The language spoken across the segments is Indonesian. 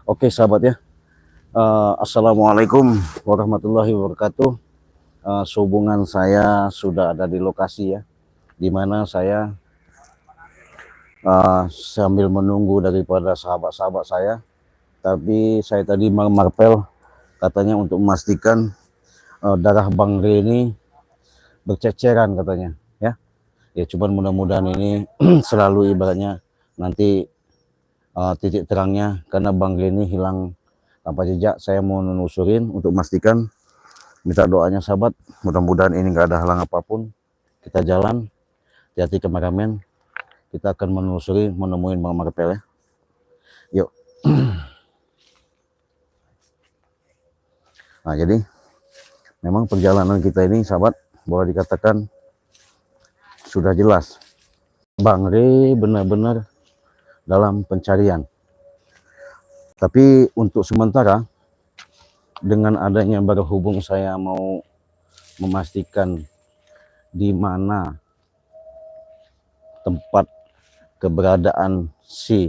Oke sahabat ya, Assalamualaikum warahmatullahi wabarakatuh. Sehubungan saya sudah ada di lokasi ya, di mana saya sambil menunggu daripada sahabat-sahabat saya. Tapi saya tadi marpel katanya untuk memastikan darah Bang Re ini berceceran katanya ya. Ya cuman mudah-mudahan ini selalu ibaratnya nanti titik terangnya, karena Bang Re ini hilang tanpa jejak. Saya mau menelusurin untuk memastikan. Minta doanya sahabat, mudah-mudahan ini nggak ada halang apapun. Kita jalan, hati-hati kameramen. Kita akan menelusuri, menemuin Bang Marpel ya. Yuk. Nah jadi memang perjalanan kita ini sahabat, boleh dikatakan sudah jelas. Bang Re benar-benar dalam pencarian. Tapi untuk sementara, dengan adanya berhubung saya mau memastikan di mana tempat keberadaan si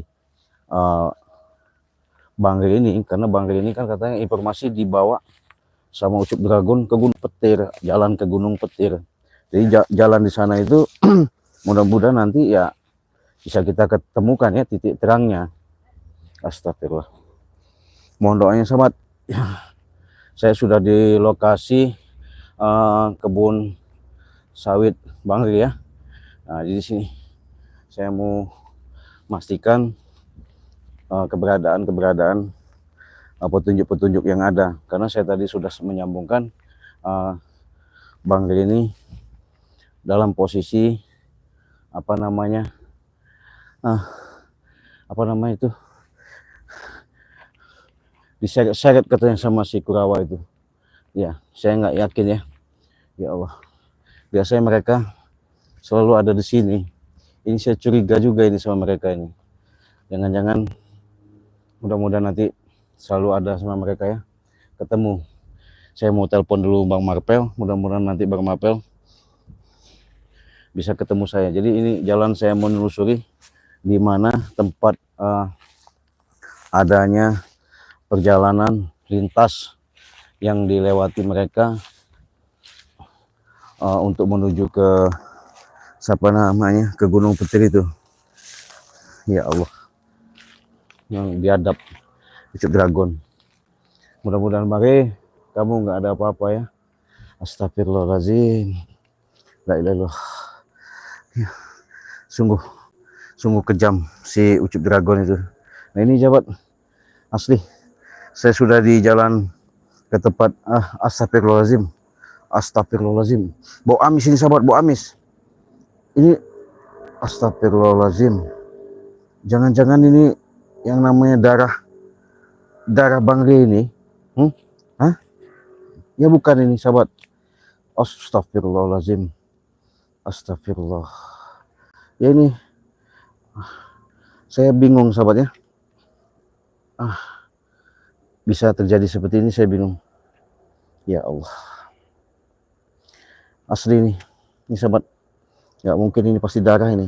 Bang Re ini, karena Bang Re ini kan katanya informasi dibawa sama Ucup Dragon ke Gunung Petir, jalan ke Gunung Petir. Jadi jalan di sana itu mudah-mudahan nanti ya bisa kita ketemukan ya titik terangnya. Astagfirullah. Mohon doanya sahabat. Saya sudah di lokasi kebun sawit Bang Re ya. Nah, di sini saya mau memastikan keberadaan petunjuk-petunjuk yang ada, karena saya tadi sudah menyambungkan Bang Re ini dalam posisi apa namanya itu diseret-seret katanya sama si Kurawa itu ya. Saya nggak yakin ya. Ya Allah, biasanya mereka selalu ada di sini. Ini saya curiga juga ini sama mereka ini. Jangan-jangan, mudah-mudahan nanti selalu ada sama mereka ya, ketemu. Saya mau telepon dulu Bang Marpel, mudah-mudahan nanti Bang Marpel bisa ketemu saya. Jadi ini jalan saya menelusuri di mana tempat adanya perjalanan lintas yang dilewati mereka untuk menuju ke ke Gunung Petir itu. Ya Allah, yang biadab Ucup Dragon. Mudah-mudahan Mare kamu nggak ada apa-apa ya. Astagfirullahaladzim. La ilaha illallah. Ya, sungguh kejam si Ucup Dragon itu. Nah ini jabat asli, saya sudah di jalan ke tempat astagfirullahaladzim. Bau amis ini sahabat, bau amis ini. Astagfirullahaladzim. Jangan-jangan ini yang namanya darah Bang Re ini. Ya bukan ini sahabat. Astagfirullahaladzim. Astagfirullah. Ya ini saya bingung sahabat ya. Bisa terjadi seperti ini, saya bingung. Ya Allah. Asli ini sahabat. Nggak mungkin, ini pasti darah ini.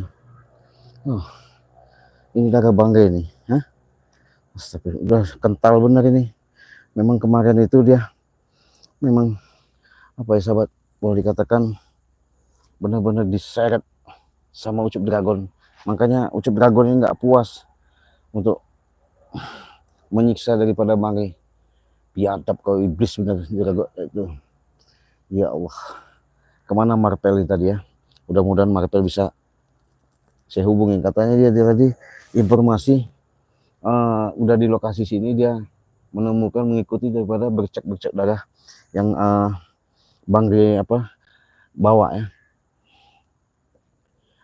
Ini darah Bang Re ini. Astagfirullah. Udah kental bener ini. Memang kemarin itu dia memang apa ya sahabat, boleh dikatakan benar-benar diseret sama Ucup Dragon. Makanya Ucup Dragon ini nggak puas untuk menyiksa daripada Bang Re. Biadab kau, iblis bener itu. Ya Allah, kemana Marpel ini tadi ya? Mudah-mudahan Marpel bisa saya hubungin. Katanya dia tadi informasi udah di lokasi sini, dia menemukan mengikuti daripada bercak-bercak darah yang Bang Re bawa ya.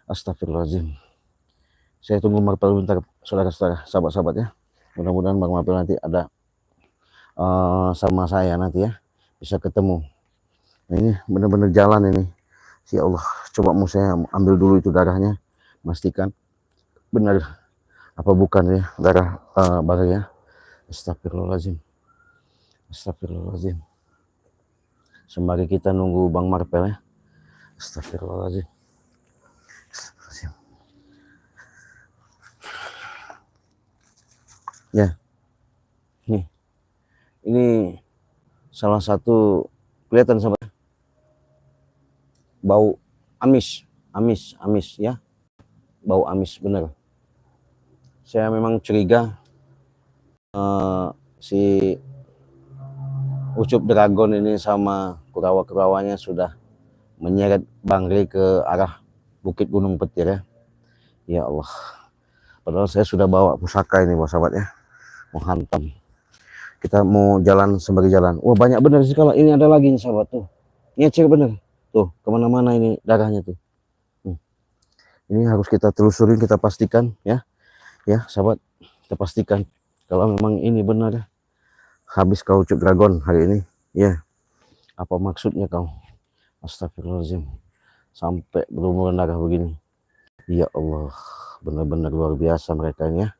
Astagfirullahaladzim. Saya tunggu Marpel bentar saudara-saudara, sahabat-sahabat ya. Mudah-mudahan Bang Marpel nanti ada sama saya nanti ya, bisa ketemu. Nah ini benar-benar jalan ini. Ya Allah, coba mau saya ambil dulu itu darahnya, pastikan benar apa bukan ya darah Bang Re ya. Astagfirullahaladzim. Astagfirullahaladzim. Sembari kita nunggu Bang Marpel ya. Astagfirullahaladzim. Ya, Nih, ini salah satu kelihatan sahabat, bau amis ya, bau amis bener. Saya memang curiga si Ucup Dragon ini sama kurawa-kurawanya sudah menyeret Bang Rey ke arah Bukit Gunung Petir ya. Ya Allah, padahal saya sudah bawa pusaka ini sahabat ya, mau hantam. Kita mau jalan sembari jalan. Wah banyak bener sih, kalau ini ada lagi nih sahabat tuh, nyecer bener tuh, kemana-mana ini darahnya tuh. Ini harus kita telusurin, kita pastikan ya sahabat, kita pastikan kalau memang ini benar ya. Habis kau Ucup Dragon hari ini ya. Apa maksudnya kau? Astagfirullahaladzim, sampai berumuran darah begini. Ya Allah, benar-benar luar biasa mereka ini ya.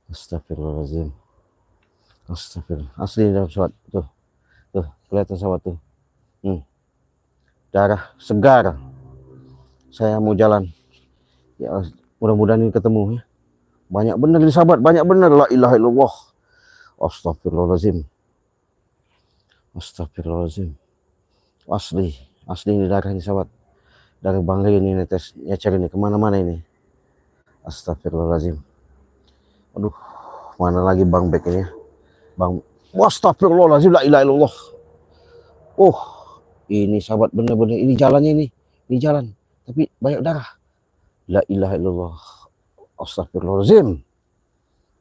Astagfirullahaladzim, astagfirullah. Asli sahabat tuh, kelihatan sahabat tuh. Darah segar. Saya mau jalan ya, mudah-mudahan ini ketemu ya. Banyak bener ini sahabat, banyak bener. La ilaha illallah. Astagfirullahaladzim, astagfirullahaladzim. Asli ini darah ini sahabat, dari Bang Rey ini netes nyecer ini kemana-mana ini. Astagfirullahaladzim. Aduh, mana lagi Bang Bek ini ya, Bang. Astagfirullahaladzim, la ilaha illallah. Ini sahabat bener-bener, ini jalannya ini jalan, tapi banyak darah. La ilaha illallah. Astagfirullahaladzim,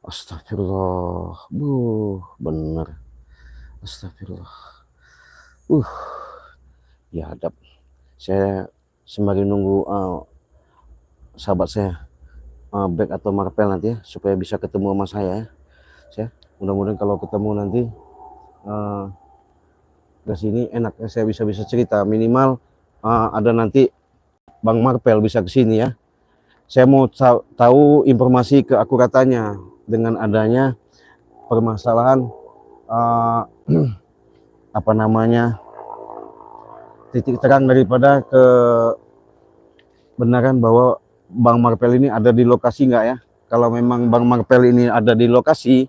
astagfirullah. Bener. Astagfirullah. Ya hadap. Saya sembari nunggu sahabat saya Bek atau Marvel nanti ya, supaya bisa ketemu sama saya ya. Saya mudah-mudahan kalau ketemu nanti ke sini enak ya, saya bisa cerita, minimal ada nanti Bang Marvel bisa ke sini ya. Saya mau tahu informasi keakuratannya dengan adanya permasalahan apa namanya, titik terang daripada kebenaran bahwa Bang Marvel ini ada di lokasi enggak ya. Kalau memang Bang Marvel ini ada di lokasi,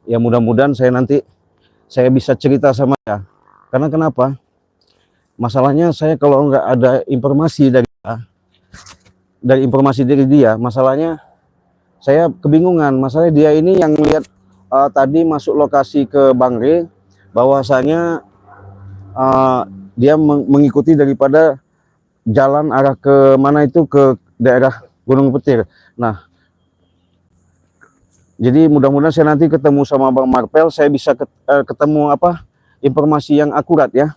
ya mudah-mudahan saya nanti bisa cerita sama dia. Karena kenapa? Masalahnya saya kalau nggak ada informasi dari informasi dari dia, masalahnya saya kebingungan. Masalahnya dia ini yang lihat tadi masuk lokasi ke Bang Rey, bahwasanya dia mengikuti daripada jalan arah ke mana itu, ke daerah Gunung Petir. Nah, jadi mudah-mudahan saya nanti ketemu sama Bang Marvel, saya bisa ketemu informasi yang akurat ya.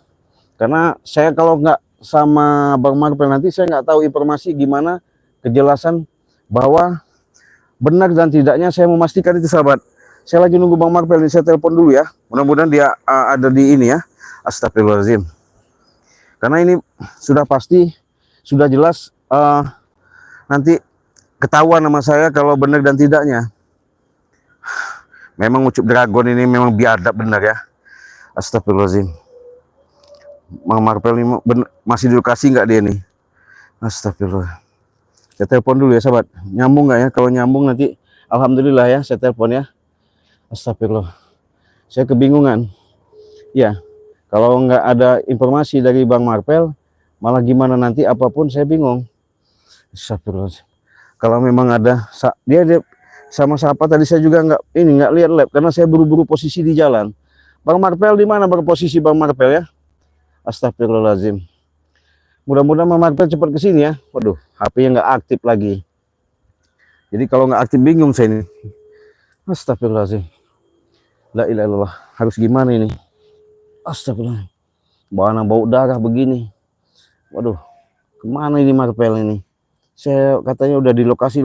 Karena saya kalau nggak sama Bang Marvel nanti, saya nggak tahu informasi gimana kejelasan bahwa benar dan tidaknya. Saya memastikan itu sahabat. Saya lagi nunggu Bang Marvel ini, saya telepon dulu ya. Mudah-mudahan dia ada di ini ya. Astagfirullahaladzim. Karena ini sudah pasti, sudah jelas nanti ketahuan sama saya kalau benar dan tidaknya. Memang Ucup Dragon ini memang biadab benar ya. Astagfirullahaladzim. Bang Marvel ini masih di lokasi nggak dia nih? Astagfirullah. Saya telepon dulu ya sahabat. Nyambung nggak ya? Kalau nyambung nanti alhamdulillah ya, saya telepon ya. Astagfirullah. Saya kebingungan. Ya, kalau nggak ada informasi dari Bang Marvel, malah gimana nanti apapun saya bingung. Astagfirullah. Kalau memang ada dia sama siapa tadi, saya juga nggak lihat lab karena saya buru-buru posisi di jalan. Bang Marvel di mana berposisi Bang Marvel ya? Astagfirullahaladzim. Mudah-mudahan Bang Marvel cepat ke sini ya. Waduh, HP-nya nggak aktif lagi. Jadi kalau nggak aktif bingung saya ini. Astagfirullahaladzim. La ilaha illallah. Harus gimana ini? Astagfirullah. Bau darah begini. Waduh, kemana ini Marvel ini? Saya katanya udah di lokasi.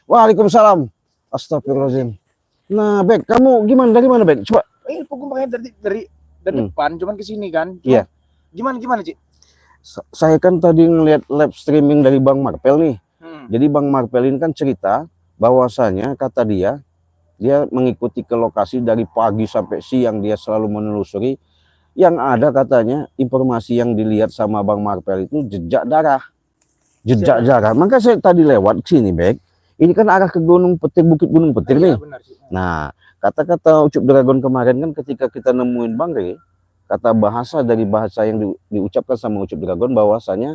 Waalaikumsalam. Astagfirullahaladzim. Nah, Bek, kamu gimana? Dari mana, Bek? Coba. Ini pokoknya dari depan, cuman ke sini kan. Iya. Gimana, Cik? Saya kan tadi ngeliat live streaming dari Bang Marvel nih. Jadi Bang Marvel ini kan cerita bahwasanya kata dia mengikuti ke lokasi dari pagi sampai siang, dia selalu menelusuri. Yang ada katanya informasi yang dilihat sama Bang Marvel itu jejak darah. Maka saya tadi lewat sini, Bek. Ini kan arah ke Gunung Petir, Bukit Gunung Petir Iya, nih. benar sih. Nah, kata-kata Ucup Dragon kemarin kan ketika kita nemuin Bangre, kata bahasa dari bahasa yang diucapkan sama Ucup Dragon bahwasanya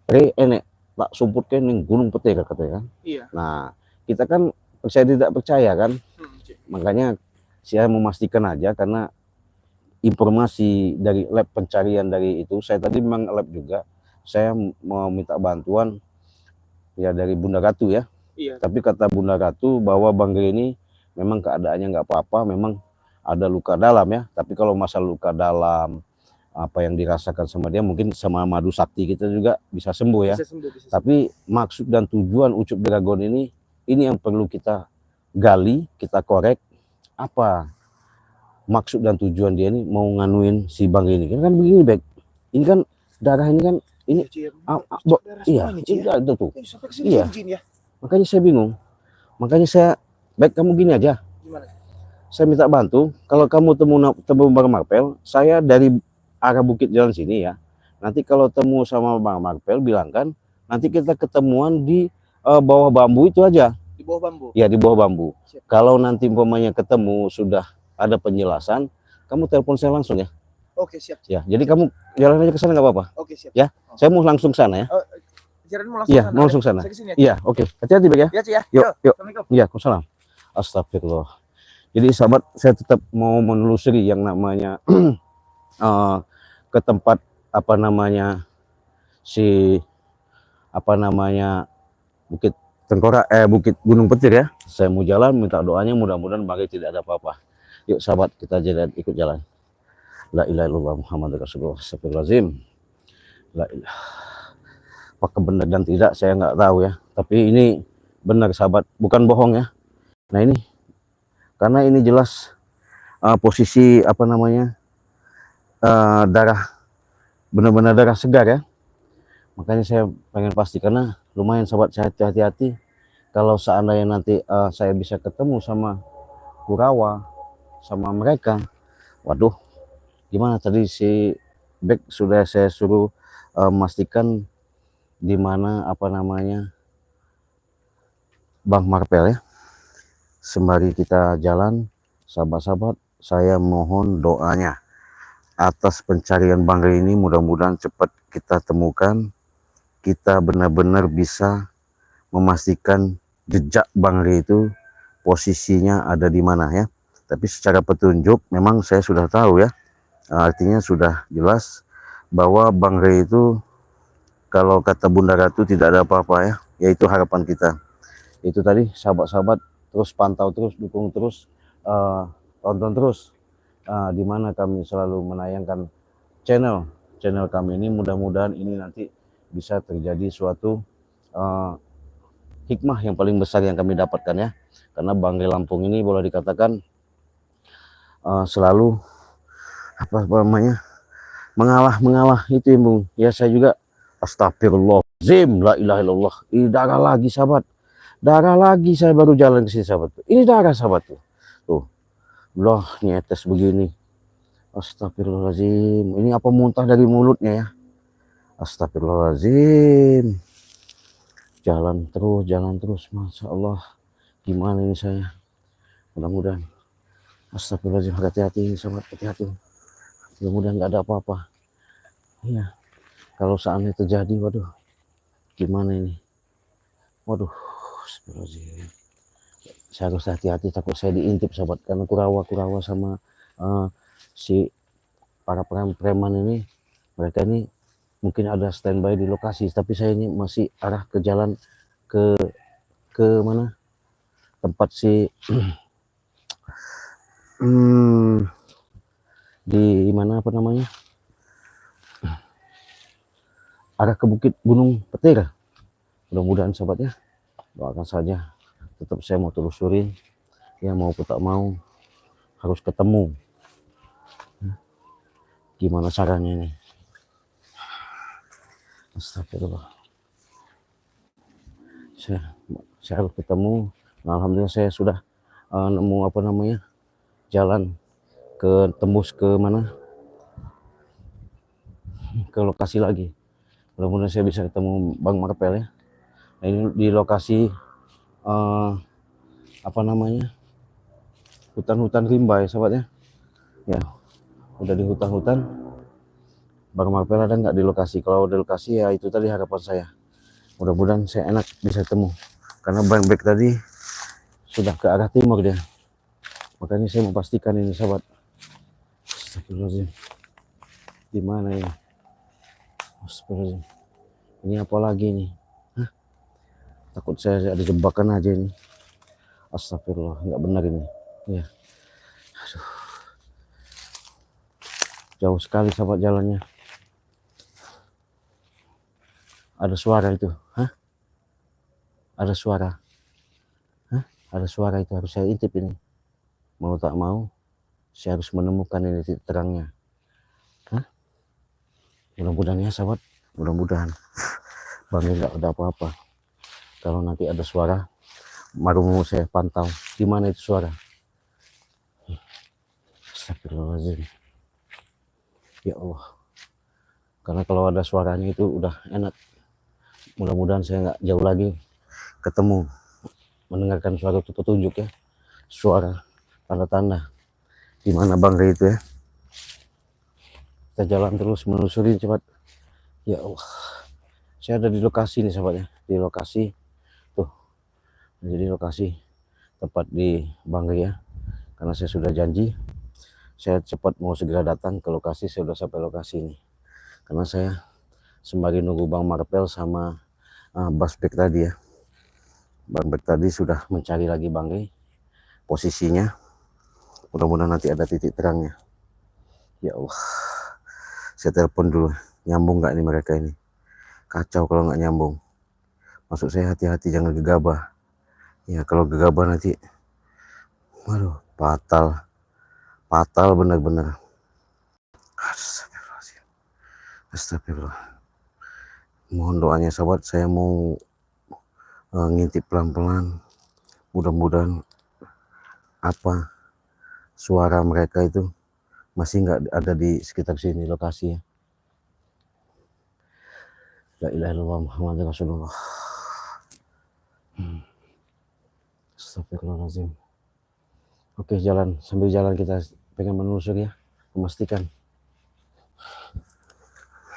re enek tak sumput ke ning Gunung Petir katanya kan. Iya. Nah, kita kan percaya tidak percaya kan. Cik. Makanya saya memastikan aja karena informasi dari lab pencarian dari itu, saya tadi memang lab juga, saya mau minta bantuan ya dari Bunda Ratu ya. Iya. Tapi kata Bunda Ratu bahwa Bangre ini memang keadaannya nggak apa-apa, memang ada luka dalam ya. Tapi kalau masalah luka dalam apa yang dirasakan sama dia mungkin sama madu sakti kita juga bisa sembuh ya. Bisa sembuh, bisa sembuh. Tapi maksud dan tujuan Ucup Dragon ini yang perlu kita gali, kita korek apa maksud dan tujuan dia ini mau nganuin si Bangre ini kan begini Bek, ini kan darah ini kan ini iya itu tuh iya, makanya saya bingung, makanya saya Bek kamu gini aja. Gimana? Saya minta bantu kalau kamu temu Bang Marpel, saya dari arah bukit jalan sini ya, nanti kalau temu sama Bang Marpel bilangkan nanti kita ketemuan di bawah bambu itu aja. Di bawah bambu? Ya, di bawah bambu. Siap. Kalau nanti umpamanya ketemu sudah ada penjelasan, kamu telepon saya langsung ya. Oke, siap. Ya, jadi siap. Kamu jalan aja ke sana nggak apa-apa. Oke, siap. Ya, saya mau langsung sana ya. Jalan mau langsung sana. Mau langsung sana. Iya, oke. Hati-hati Bek ya. Iya, Cik ya. Yuk. Assalamualaikum. Iya, Waalaikumsalam. Astagfirullah. Jadi sahabat, saya tetap mau menelusuri yang namanya ke tempat apa namanya Bukit Tengkorak, Bukit Gunung Petir ya. Saya mau jalan, minta doanya mudah-mudahan Bangre tidak ada apa-apa. Yuk sahabat, kita jalan, ikut jalan. La ilaha illallah Muhammad Rasulullah. Astagfirullahaladzim. La ilaha. Apakah benar dan tidak saya nggak tahu ya. Tapi ini benar sahabat, bukan bohong ya. Nah ini, karena ini jelas posisi apa namanya darah, benar-benar darah segar ya. Makanya saya pengen pasti, karena lumayan sahabat, saya hati-hati kalau seandainya nanti saya bisa ketemu sama Kurawa, sama mereka, waduh gimana. Tadi si Bek sudah saya suruh memastikan di mana apa namanya Bang Marpel ya. Sembari kita jalan, sahabat-sahabat, saya mohon doanya atas pencarian Bangre ini, mudah-mudahan cepat kita temukan, kita benar-benar bisa memastikan jejak Bangre itu posisinya ada di mana ya. Tapi secara petunjuk memang saya sudah tahu ya, artinya sudah jelas bahwa Bangre itu kalau kata Bunda Ratu tidak ada apa-apa ya, yaitu harapan kita. Itu tadi sahabat-sahabat, terus pantau terus, dukung terus, tonton terus di mana kami selalu menayangkan channel kami ini. Mudah-mudahan ini nanti bisa terjadi suatu hikmah yang paling besar yang kami dapatkan ya. Karena Bangre Lampung ini boleh dikatakan selalu apa namanya mengalah itu ya Bung ya. Saya juga astagfirullahaladzim, la ilaha illallah. Ini darah lagi sahabat, darah lagi. Saya baru jalan ke sini sahabat, ini darah sahabat tuh loh, nyetes begini. Astagfirullahaladzim, ini apa muntah dari mulutnya ya. Astagfirullahaladzim. Jalan terus, Masya Allah. Gimana ini saya, mudah-mudahan. Astagfirullahaladzim, hati-hati sahabat, hati-hati. Mudah-mudahan nggak ada apa-apa ya. Kalau seandainya terjadi, waduh gimana ini, waduh. Astagfirullahaladzim, saya harus hati-hati, takut saya diintip sahabat. Karena Kurawa sama si para preman ini, mereka ini mungkin ada standby di lokasi, tapi saya ini masih arah ke jalan ke mana tempat si di mana apa namanya, arah ke Bukit Gunung Petir. Mudah-mudahan sahabat ya, doakan saja. Tetap saya mau telusuri ya, mau tak mau harus ketemu. Gimana caranya ini? Astagfirullah. Saya harus ketemu. Nah, alhamdulillah saya sudah nemu apa namanya jalan ke tembus ke mana, ke lokasi lagi. Mudah-mudahan saya bisa ketemu Bang Marpel ya. Nah, ini di lokasi eh, apa namanya, hutan-hutan rimba ya sahabat ya. Ya, udah di hutan-hutan. Bang Marvel ada nggak di lokasi? Kalau di lokasi ya itu tadi harapan saya. Mudah-mudahan saya enak bisa temu. Karena Bang Bek tadi sudah ke arah timur dia. Makanya saya mau pastikan ini sahabat. Astagfirullahaladzim. Di mana ini? Astagfirullahaladzim. Ini apa lagi nih? Hah? Takut saya ada jebakan aja ini. Astagfirullah, nggak benar ini. Ya, aduh, jauh sekali sahabat jalannya. Ada suara itu. Hah? Ada suara. Hah? Ada suara itu, harus saya intip ini. Mau tak mau, saya harus menemukan ini titik terangnya. Hah? Mudah-mudahan ya sahabat. Mudah-mudahan. Bang nggak ada apa-apa. Kalau nanti ada suara, baru mau saya pantau. Di mana itu suara? Astagfirullahaladzim. Ya Allah. Karena kalau ada suaranya itu udah enak. Mudah-mudahan saya nggak jauh lagi ketemu, mendengarkan suara itu petunjuk ya. Suara, tanda-tanda. Di mana Bang Ray itu ya. Kita jalan terus menelusuri cepat. Ya Allah. Saya ada di lokasi nih sahabat ya. Di lokasi. Tuh. Jadi lokasi tepat di Bang Ray ya. Karena saya sudah janji. Saya cepat mau segera datang ke lokasi. Saya sudah sampai lokasi ini. Karena saya sembari nunggu Bang Marvel sama Basbek tadi ya. Bang Bek tadi sudah mencari lagi Bang Ray posisinya. Mudah-mudahan nanti ada titik terangnya. Ya Allah. Saya telepon dulu. Nyambung nggak ini mereka ini? Kacau kalau nggak nyambung. Maksud saya hati-hati jangan gegabah. Ya kalau gegabah nanti, waduh, fatal. Fatal benar-benar. Astagfirullah. Astagfirullah. Mohon doanya sahabat. Saya mau ngintip pelan-pelan. Mudah-mudahan apa suara mereka itu masih nggak ada di sekitar sini lokasi ya. La ilaha illallah Muhammadur Rasulullah. Astagfirullahaladzim. Oke, jalan sambil jalan kita pengen menelusuri ya, memastikan.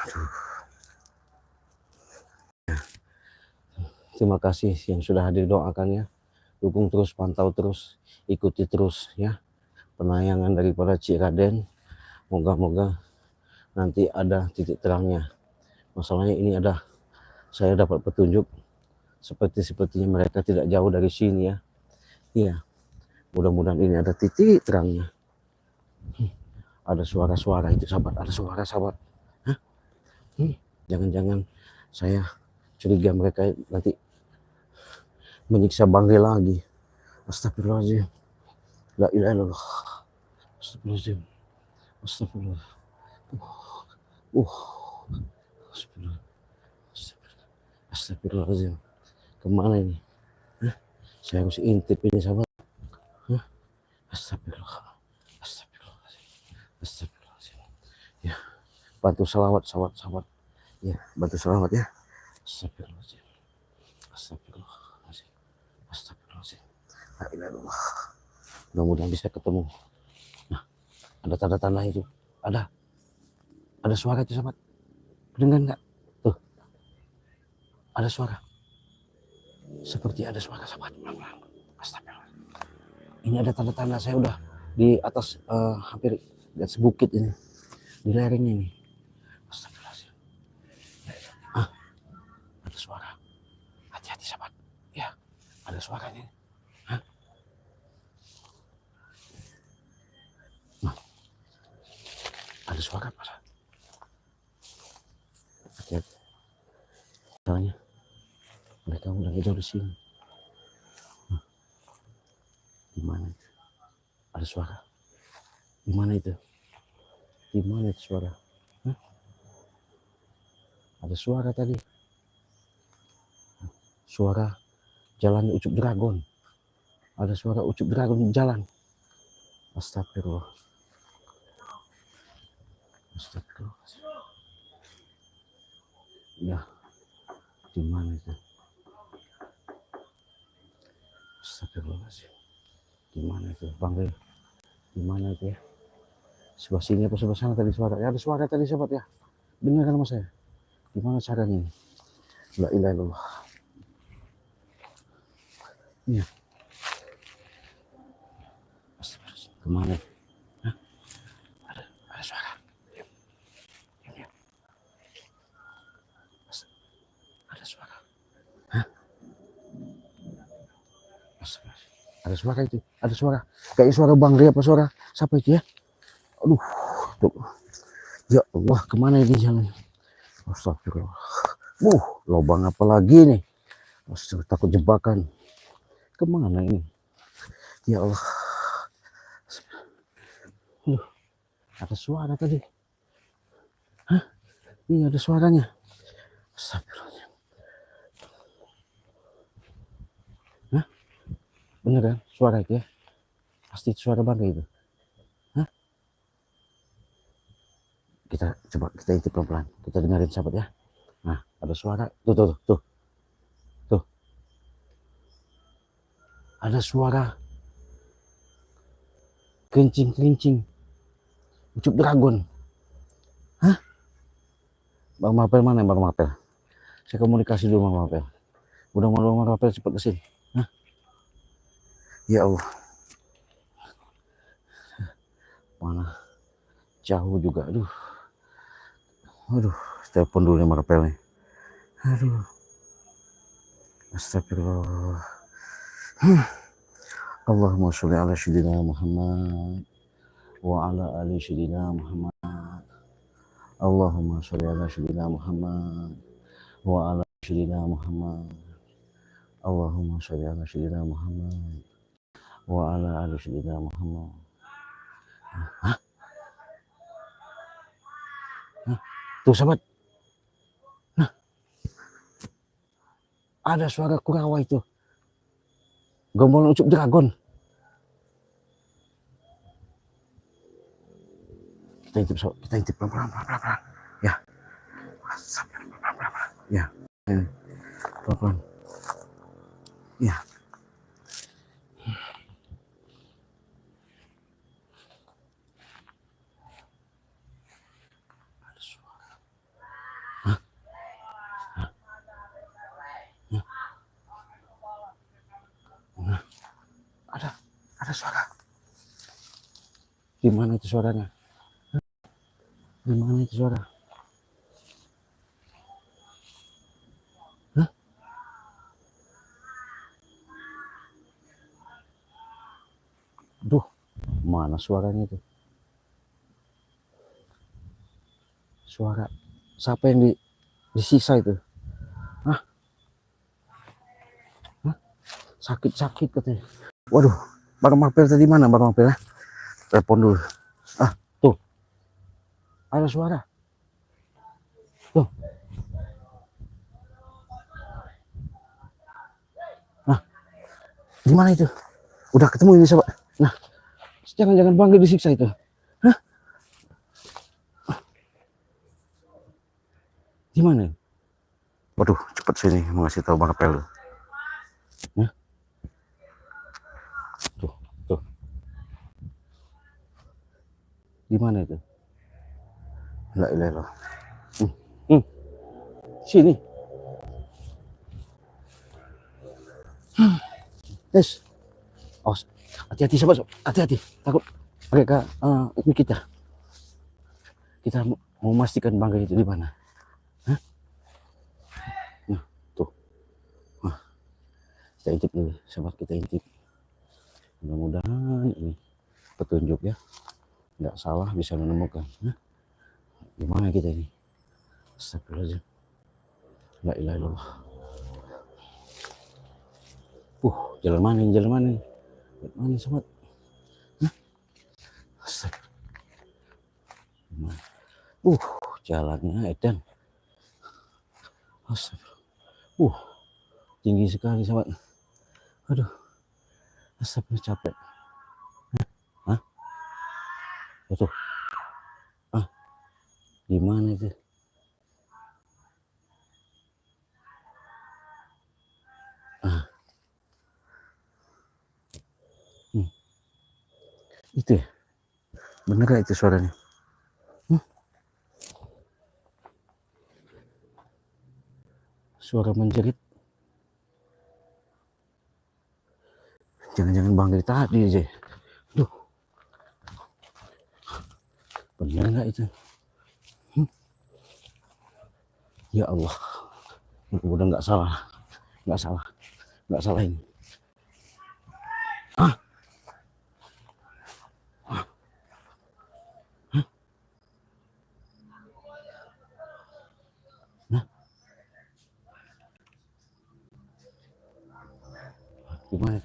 Aduh. Terima kasih yang sudah hadir, doakan ya. Dukung terus, pantau terus, ikuti terus ya penayangan daripada Cik Raden. Moga-moga nanti ada titik terangnya. Masalahnya ini ada, saya dapat petunjuk sepertinya mereka tidak jauh dari sini ya. Iya, mudah-mudahan ini ada titik terangnya. Ada suara-suara itu sahabat, ada suara sahabat. Hah? Jangan-jangan saya curiga mereka nanti menyiksa Bang Ray lagi. Astagfirullahaladzim. La ilaha illallah. Astagfirullahaladzim. Astagfirullah. Astagfirullah. Astagfirullahaladzim. Kemana ini? Hah? Saya harus intip ini sahabat. Hah? Astagfirullah. Astagfirullahaladzim. Astagfirullahaladzim. Ya, bantu salawat sahabat-sahabat. Ya, bantu salawat ya. Astagfirullahaladzim. Astagfirullahaladzim. Astagfirullahaladzim. La ilaha illallah. Mudah-mudahan bisa ketemu. Nah, ada tanda-tanda itu. Ada suara itu sahabat. Dengar nggak? Tuh, ada suara. Seperti ada suara sahabat. Astagfirullah. Ini ada tanda-tanda saya udah di atas hampir di atas bukit ini, di lerengnya ini. Astagfirullahaladzim. Ada suara. Hati-hati sahabat. Ya, ada suaranya. Hah? Nah, ada suara apa? Hati-hati. Soalnya mereka udah jauh di sini. Di mana? Ada suara. Di mana itu? Di mana itu suara? Hah? Ada suara tadi. Suara jalan Ucup Dragon. Ada suara Ucup Dragon di jalan. Astagfirullah. Astagfirullah. Ya, di mana itu? Astagfirullahaladzim. Gimana itu Bang Ril? Gimana itu ya? Sebelah sini apa sebelah sana tadi suara? Ya ada suara tadi sobat ya. Dengar kan mas saya? Gimana caranya ini? La ilaha illallah. Iya. Astagfirullahaladzim. Kemana? Hah? Ada suara. Diam. Diam, diam. Ada suara. Hah? Astagfirullahaladzim. Ada suara itu. Ada suara. Kayak suara Bang Ril apa suara? Siapa itu ya? Aduh. Tuh. Ya Allah, kemana ini jalan? Astagfirullah. Lubang apa lagi nih? Astaga, takut jebakan. Kemana ini? Ya Allah. Ada suara tadi. Hah? Iya ada suaranya. Astagfirullah. Hah? Bener kan? Suara itu ya? Pasti suara Bang itu. Hah? Kita coba kita intip pelan-pelan. Kita dengerin sahabat ya. Nah, ada suara. Tuh. Ada suara kerincing. Ucup dragon. Hah? Bang Mapel mana Bang Mapel? Saya komunikasi dulu Bang Mapel. Mudah-mudahan Bang Mapel cepat kesini. Hah? Ya Allah. Mana? Jauh juga. Aduh. Telepon dulu nih Bang Mapel nih. Aduh. Astagfirullah. Allahumma sholli ala sayyidina Muhammad wa ala ali sayyidina Muhammad. Allahumma sholli ala sayyidina Muhammad wa ala sayyidina Muhammad. Allahumma sholli ala sayyidina Muhammad wa ala ali sayyidina Muhammad. Hah? Tuh sahabat. Nah, ada suara Kurawa itu. Gombal ucup dragon. Kita intip pelan-pelan. Ya. Pelan-pelan. Ya. Pelan-pelan. Ya. Ada suara. Hah? Nah. Ada suara. Di mana itu suaranya? Di mana itu suara? Hah? Duh, mana suaranya itu? Suara siapa yang disiksa itu? Hah? Sakit katanya. Waduh, Bang Mapel tadi mana Bang Mapel? Telepon dulu. Tuh. Ada suara. Tuh. Gimana itu? Udah ketemu ini sobat. Nah, jangan Bang disiksa itu. Hah? Gimana? Waduh, cepet sini mau ngasih tahu Bang Apel. Hah? Tuh. Gimana itu? La ilaha illallah. Sini. Yes. Oh, hati-hati sobat, hati-hati. Takut mereka ini kita mau memastikan Bang itu di mana. Hah? Nah, tuh. Nah, kita intip dulu, sobat, kita intip. Mudah-mudahan ini petunjuk ya. Nggak salah bisa menemukan. Hah? Gimana kita ini? Astagfirullahaladzim. La ilaha illallah. Jalan mana ini? Mana sobat? Hah? Jalannya edan. Astagfirullah. Tinggi sekali sobat. Aduh. Asapnya capek. Hah? Itu. Gimana itu? Itu ya? Bener gak itu suaranya? Suara menjerit. Jangan-jangan Bang dari tadi aja. Duh, bener gak itu? Ya Allah, udah nggak salah, nggak salah, nggak salah ini. Ah, nah, gimana?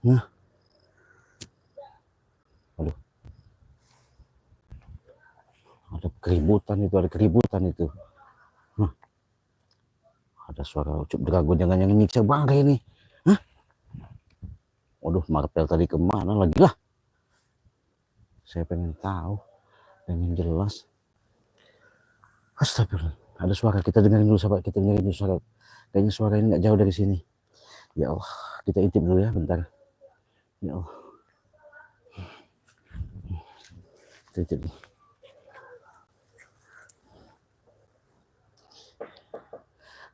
Nah, aduh, ada keributan itu, ada keributan itu. Nah, ada suara ucup dragon, jangan-jangan nyiksa Bang ini. Hah? Waduh, Martel tadi kemana lagi lah? Saya pengen tahu, pengen jelas. Astagfirullah, ada suara, kita dengerin dulu sahabat, kita dengerin dulu suara. Kayaknya suara ini nggak jauh dari sini. Ya Allah, kita intip dulu ya, bentar. Ya Allah, kita intip dulu.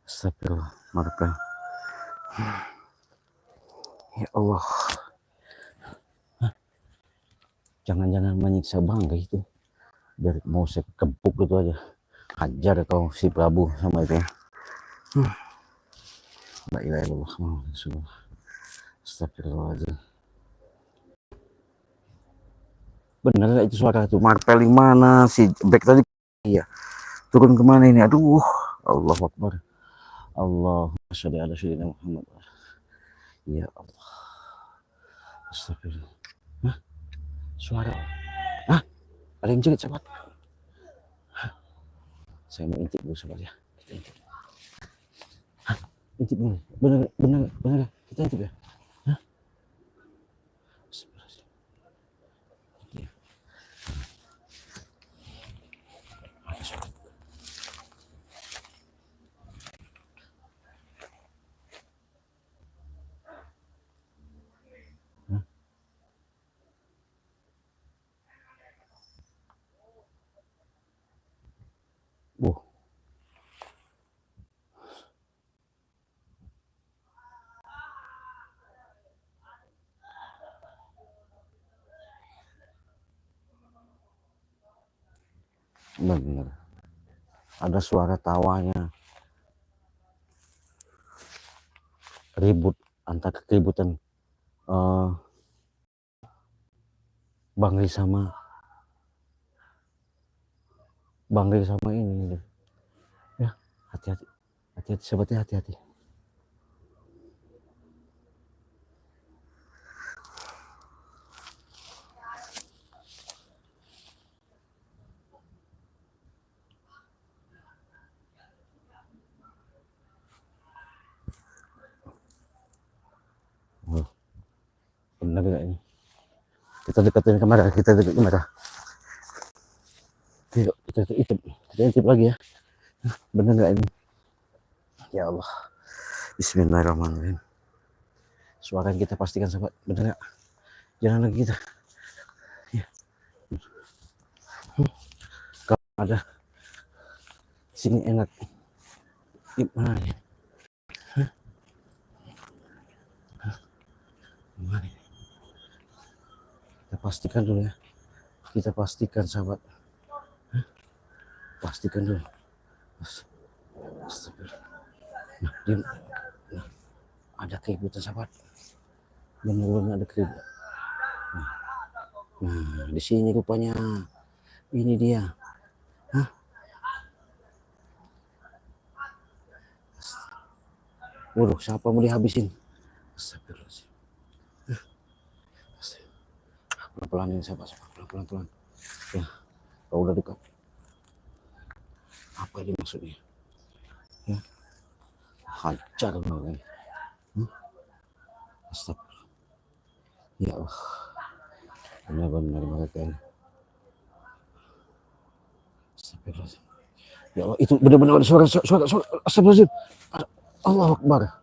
Astagfirullah, Martel. Ya Allah, jangan-jangan menyiksa Bangga itu. Biar mau saya kempuk gitu aja. Hajar kau si Prabu sama itu ya. La ilaha illallah Muhammadur Rasulullah. Astagfirullahaladzim. Bener gak itu suara itu? Martel yang mana? Si Back tadi iya. Turun kemana ini? Aduh, Allahu Akbar. Allahumma sholli ala sayyidina Muhammad. Ya Allah. Astagfirullah. Hah? Suara. Hah? Ada yang jerit sahabat. Saya mau intip dulu sahabat ya. Kita intip. Hah? Intip dulu. Bener. Kita intip ya. Hah? Ya. Ada suara. Hah? Bener. Ada suara tawanya. Ribut antara keributan Bang Ri sama ini. Ya, hati-hati sahabatnya, hati-hati. Benar gak ini? Kita deketin kamera. Yuk, kita intip lagi ya. Bener gak ini? Ya Allah. Bismillahirrahmanirrahim. Suara yang kita pastikan sahabat, bener gak? Jangan lagi kita. Ya. Kalau ada sini enak. Mana ya? Mana? Kita pastikan dulu ya. Kita pastikan sahabat. Pastikan dulu. Astagfirullah. Nah, nah, ada keributan sahabat. Benar-benar ada keributan. Nah, di sini rupanya. Ini dia. Hah? Waduh, siapa mau dihabisin? Astagfirullahaladzim. Pelan-pelan ini sahabat, pelan-pelan. Ya, kalau udah dekat. Apa ini maksudnya? Ya, hajar banget. Astagfirullah. Ya Allah, benar-benar mereka ini. Astagfirullah. Ya Allah, itu benar-benar suara. Astagfirullahaladzim. Allahu Akbar.